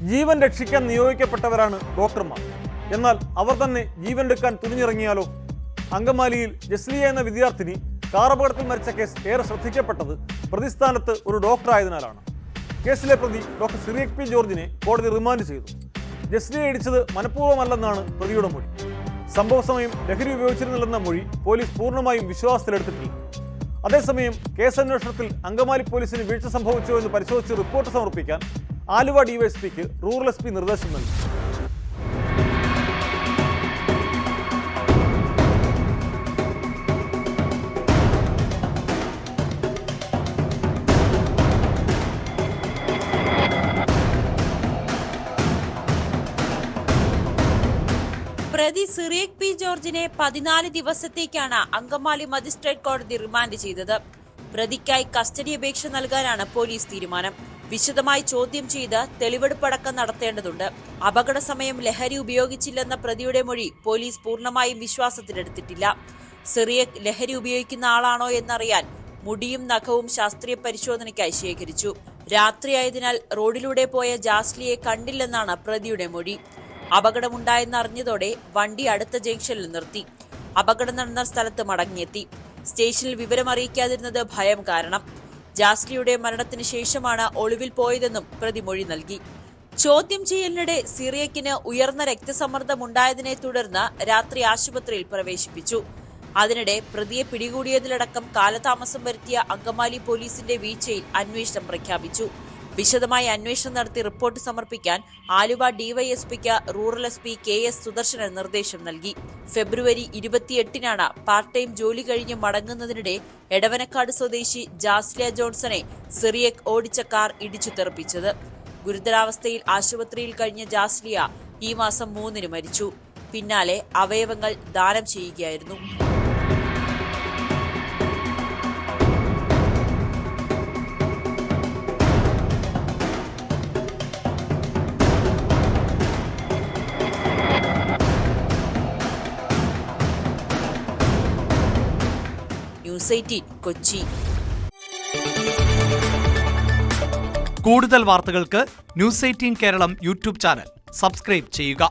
ജീവൻ രക്ഷിക്കാൻ നിയോഗിക്കപ്പെട്ടവരാണ് ഡോക്ടർമാർ. എന്നാൽ അവർ തന്നെ ജീവൻ എടുക്കാൻ തുനിഞ്ഞിറങ്ങിയാലോ? അങ്കമാലിയിൽ ജസ്ലിയ എന്ന വിദ്യാർത്ഥിനി കാർ അപകടത്തിൽ മരിച്ച കേസ് ഏറെ ശ്രദ്ധിക്കപ്പെട്ടത് പ്രതിസ്ഥാനത്ത് ഒരു ഡോക്ടർ ആയതിനാലാണ്. കേസിലെ പ്രതി ഡോക്ടർ സിറിയക് പി ജോർജിനെ കോടതി റിമാൻഡ് ചെയ്തു. ജസ്ലിയെ ഇടിച്ചത് മനഃപൂർവ്വമല്ലെന്നാണ് പ്രതിയുടെ മൊഴി. സംഭവ സമയം ലഹരി ഉപയോഗിച്ചിരുന്നില്ലെന്ന മൊഴി പോലീസ് പൂർണ്ണമായും വിശ്വാസത്തിലെടുത്തിട്ടില്ല. അതേസമയം കേസന്വേഷണത്തിൽ അങ്കമാലി പോലീസിന് വീഴ്ച സംഭവിച്ചോ എന്ന് പരിശോധിച്ച് റിപ്പോർട്ട് സമർപ്പിക്കാൻ ആലുവ ഡിവൈഎസ്പിക്ക് റൂറൽ എസ് പി നിർദ്ദേശം നൽകി. പ്രതി സിറിയക് പി ജോർജിനെ 14 ദിവസത്തേക്കാണ് അങ്കമാലി മജിസ്ട്രേറ്റ് കോടതി റിമാൻഡ് ചെയ്തത്. പ്രതിക്കായി കസ്റ്റഡി അപേക്ഷ നൽകാനാണ് പോലീസ് തീരുമാനം. വിശദമായി ചോദ്യം ചെയ്ത് തെളിവെടുപ്പടക്കം നടത്തേണ്ടതുണ്ട്. അപകട സമയം ലഹരി ഉപയോഗിച്ചില്ലെന്ന പ്രതിയുടെ മൊഴി പോലീസ് പൂർണ്ണമായും വിശ്വാസത്തിലെടുത്തിട്ടില്ല. സിറിയക് ലഹരി ഉപയോഗിക്കുന്ന ആളാണോ എന്നറിയാൻ മുടിയും നഖവും ശാസ്ത്രീയ പരിശോധനയ്ക്കായി ശേഖരിച്ചു. രാത്രിയായതിനാൽ റോഡിലൂടെ പോയ ജാസ്ലിയെ കണ്ടില്ലെന്നാണ് പ്രതിയുടെ മൊഴി. അപകടമുണ്ടായെന്നറിഞ്ഞതോടെ വണ്ടി അടുത്ത ജംഗ്ഷനിൽ നിർത്തി. അപകടം നടന്ന സ്ഥലത്ത് മടങ്ങിയെത്തി. സ്റ്റേഷനിൽ വിവരം അറിയിക്കാതിരുന്നത് ഭയം കാരണം. ജാസ്ലിയുടെ മരണത്തിന് ശേഷമാണ് ഒളിവിൽ പോയതെന്നും പ്രതി മൊഴി നൽകി. ചോദ്യം ചെയ്യലിനിടെ സിറിയക്കിന് ഉയർന്ന രക്തസമ്മർദ്ദമുണ്ടായതിനെ തുടർന്ന് രാത്രി ആശുപത്രിയിൽ പ്രവേശിപ്പിച്ചു. അതിനിടെ പ്രതിയെ പിടികൂടിയതിലടക്കം കാലതാമസം വരുത്തിയ അങ്കമാലി പോലീസിന്റെ വീഴ്ചയിൽ അന്വേഷണം പ്രഖ്യാപിച്ചു. വിശദമായി അന്വേഷണം നടത്തി റിപ്പോർട്ട് സമർപ്പിക്കാൻ ആലുവ ഡിവൈഎസ്പിക്ക് rural S P KS Sudarshanan നിർദ്ദേശം നൽകി. ഫെബ്രുവരി 28-നാണ് പാർട്ട് ടൈം ജോലി കഴിഞ്ഞ് മടങ്ങുന്നതിനിടെ എടവനക്കാട് സ്വദേശി ജാസ്ലിയ ജോൺസനെ സിറിയക് ഓടിച്ച കാർ ഇടിച്ചു തെറിപ്പിച്ചത്. ഗുരുതരാവസ്ഥയിൽ ആശുപത്രിയിൽ കഴിഞ്ഞ ജാസ്ലിയ ഈ മാസം 3-ന് മരിച്ചു. പിന്നാലെ അവയവങ്ങൾ ദാനം ചെയ്യുകയായിരുന്നു. ന്യൂസ് 18 കൊച്ചി. കൂടുതൽ വാർത്തകൾക്ക് news 18 Keralam YouTube channel subscribe ചെയ്യുക.